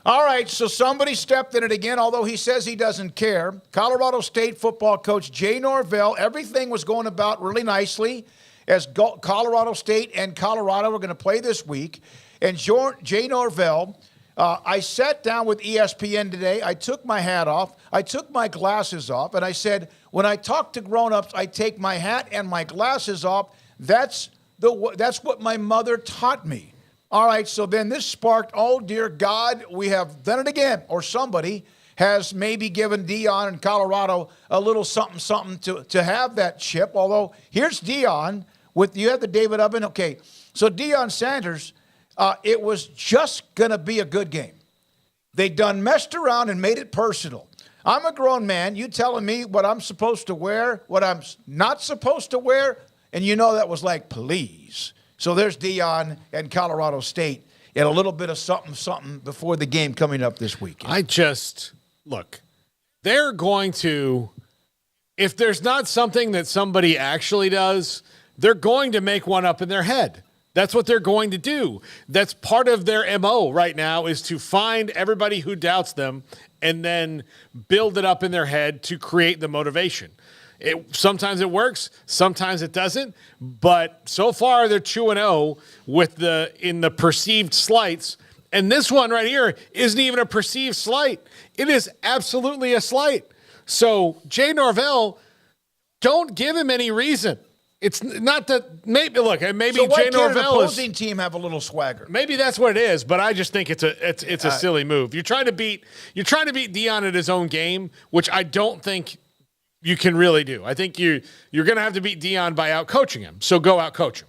All right, so somebody stepped in it again, although he says he doesn't care. Colorado State football coach Jay Norvell, everything was going about really nicely as Colorado State and Colorado were going to play this week. And Jay Norvell, I sat down with ESPN today. I took my hat off. I took my glasses off, and I said, when I talk to grown-ups, I take my hat and my glasses off. That's what my mother taught me. All right, so then this sparked, oh, dear God, we have done it again. Or somebody has maybe given Deion and Colorado a little something to have that chip. Although, here's Deion with, you have the David Oven. Okay, so Deion Sanders, it was just going to be a good game. They done messed around and made it personal. I'm a grown man. You telling me what I'm supposed to wear, what I'm not supposed to wear, and you know that was like, please. So there's Deion and Colorado State and a little bit of something before the game coming up this week. Look, they're going to, if there's not something that somebody actually does, they're going to make one up in their head. That's what they're going to do. That's part of their MO right now, is to find everybody who doubts them and then build it up in their head to create the motivation. Sometimes it works, sometimes it doesn't, but so far they're 2-0 in the perceived slights. And this one right here isn't even a perceived slight. It is absolutely a slight. So Jay Norvell, don't give him any reason. It's not that maybe so Jay Norvell the opposing team have a little swagger. Maybe that's what it is, but I just think it's a silly move. You're trying to beat Deion at his own game, which I don't think you can really do. I think you're going to have to beat Deion by out-coaching him. So go out-coach him.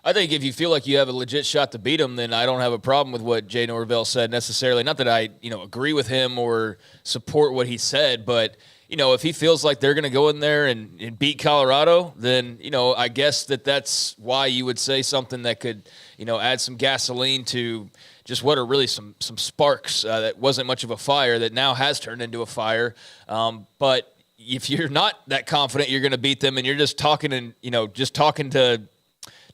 I think if you feel like you have a legit shot to beat him, then I don't have a problem with what Jay Norvell said necessarily. Not that I, agree with him or support what he said, but if he feels like they're going to go in there and beat Colorado, then I guess that's why you would say something that could add some gasoline to just what are really some sparks that wasn't much of a fire that now has turned into a fire. But if you're not that confident you're going to beat them and you're just talking to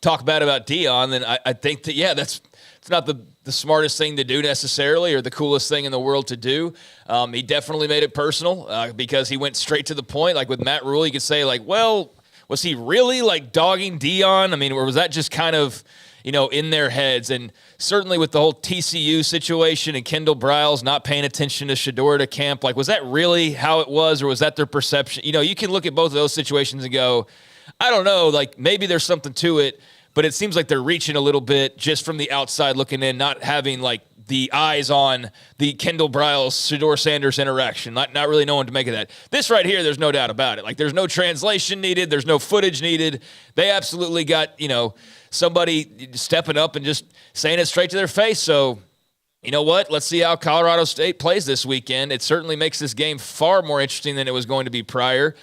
talk bad about Deion, then I think that, it's not the smartest thing to do necessarily or the coolest thing in the world to do. He definitely made it personal because he went straight to the point. Like with Matt Rule, you could say well, was he really dogging Deion? I mean, or was that just kind of, in their heads? And certainly with the whole TCU situation and Kendall Briles not paying attention to Shedeur to camp, was that really how it was, or was that their perception? You can look at both of those situations and go, I don't know, maybe there's something to it, but it seems like they're reaching a little bit just from the outside looking in, not having the eyes on the Kendall Briles, Shedeur Sanders interaction, not really knowing to make of that. This right here, there's no doubt about it. There's no translation needed. There's no footage needed. They absolutely got, somebody stepping up and just saying it straight to their face. So, you know what? Let's see how Colorado State plays this weekend. It certainly makes this game far more interesting than it was going to be prior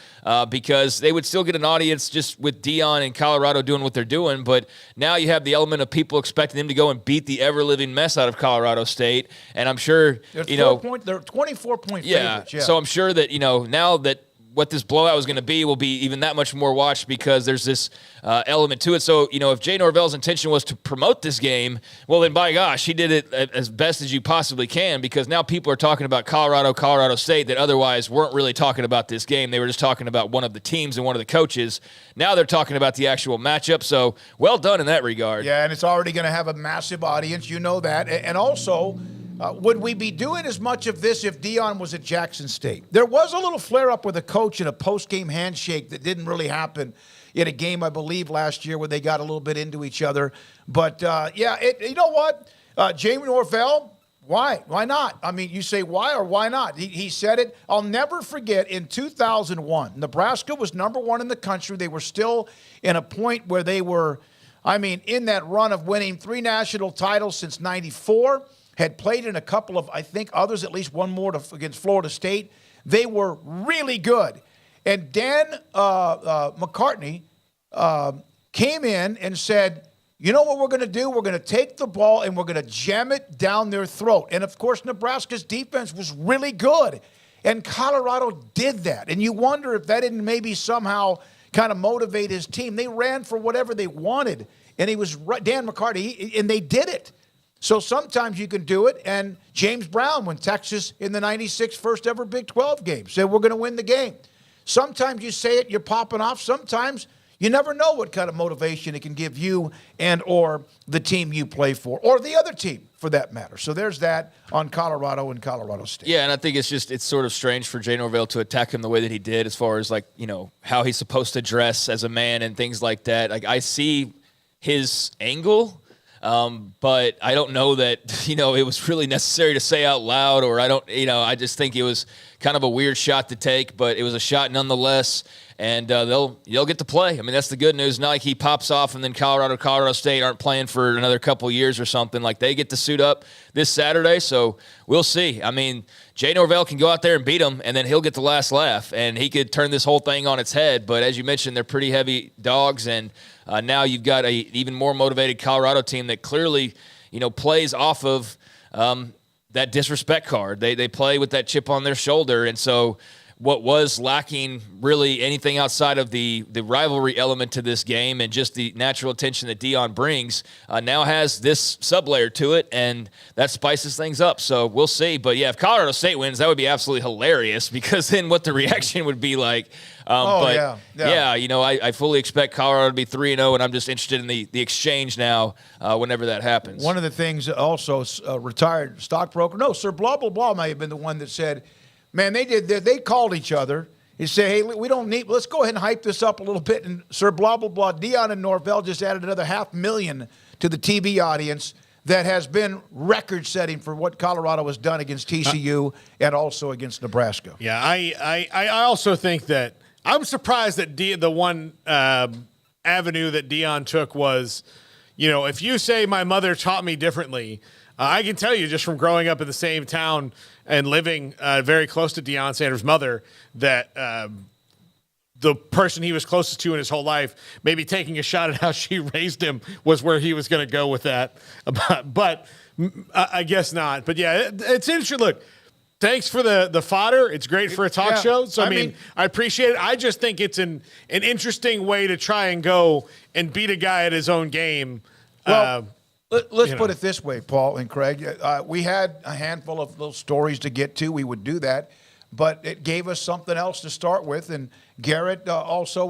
because they would still get an audience just with Deion and Colorado doing what they're doing. But now you have the element of people expecting them to go and beat the ever-living mess out of Colorado State. And I'm sure, they're 24-point favorites. Yeah. So I'm sure that, now that what this blowout is going to be will be even that much more watched because there's this element to it. So, if Jay Norvell's intention was to promote this game, well, then by gosh, he did it as best as you possibly can because now people are talking about Colorado State that otherwise weren't really talking about this game. They were just talking about one of the teams and one of the coaches. Now they're talking about the actual matchup. So well done in that regard. Yeah, and it's already going to have a massive audience. You know that. And also, would we be doing as much of this if Deion was at Jackson State? There was a little flare-up with a coach in a post-game handshake that didn't really happen in a game, I believe, last year where they got a little bit into each other. But, you know what? Jay Norvell, why? Why not? I mean, you say why or why not? He said it. I'll never forget in 2001, Nebraska was number one in the country. They were still in a point where they were, in that run of winning 3 national titles since 94. Had played in a couple of, I think, others, at least one more against Florida State. They were really good. And Dan McCartney came in and said, you know what we're going to do? We're going to take the ball and we're going to jam it down their throat. And, of course, Nebraska's defense was really good. And Colorado did that. And you wonder if that didn't maybe somehow kind of motivate his team. They ran for whatever they wanted. And he was Dan McCartney, and they did it. So sometimes you can do it. And James Brown, when Texas in the 96 first ever Big 12 game, said we're going to win the game. Sometimes you say it, you're popping off. Sometimes you never know what kind of motivation it can give you and or the team you play for, or the other team for that matter. So there's that on Colorado and Colorado State. Yeah, and I think it's sort of strange for Jay Norvell to attack him the way that he did, as far as how he's supposed to dress as a man and things like that. Like, I see his angle, but I don't know that it was really necessary to say out loud, or I just think it was kind of a weird shot to take, but it was a shot nonetheless. And they'll get to play. I mean, that's the good news. Not like he pops off and then Colorado State aren't playing for another couple years or something. Like, they get to suit up this Saturday, so we'll see. I mean, Jay Norvell can go out there and beat him, and then he'll get the last laugh, and he could turn this whole thing on its head. But as you mentioned, they're pretty heavy dogs, and now you've got an even more motivated Colorado team that clearly, plays off of that disrespect card. They play with that chip on their shoulder, and so what was lacking really anything outside of the rivalry element to this game and just the natural attention that Deion brings now has this sublayer to it, and that spices things up. So we'll see. But, yeah, if Colorado State wins, that would be absolutely hilarious, because then what the reaction would be like. I fully expect Colorado to be 3-0, and I'm just interested in the exchange now whenever that happens. One of the things also, retired stockbroker, Sir Blah, Blah, Blah may have been the one that said, man, they called each other and said, hey, we don't need, let's go ahead and hype this up a little bit. And Sir Blah, Blah, Blah, Deion and Norvell just added another 500,000 to the TV audience that has been record-setting for what Colorado has done against TCU and also against Nebraska. Yeah, I also think that I'm surprised that the one avenue that Deion took was, if you say my mother taught me differently, I can tell you just from growing up in the same town and living very close to Deion Sanders' mother that the person he was closest to in his whole life, maybe taking a shot at how she raised him, was where he was going to go with that. But I guess not. But, yeah, it's interesting. Look, thanks for the fodder. It's great for a talk show. So, I mean, I appreciate it. I just think it's an interesting way to try and go and beat a guy at his own game. Well, let's put it this way, Paul and Craig. We had a handful of little stories to get to. We would do that. But it gave us something else to start with. And Garrett also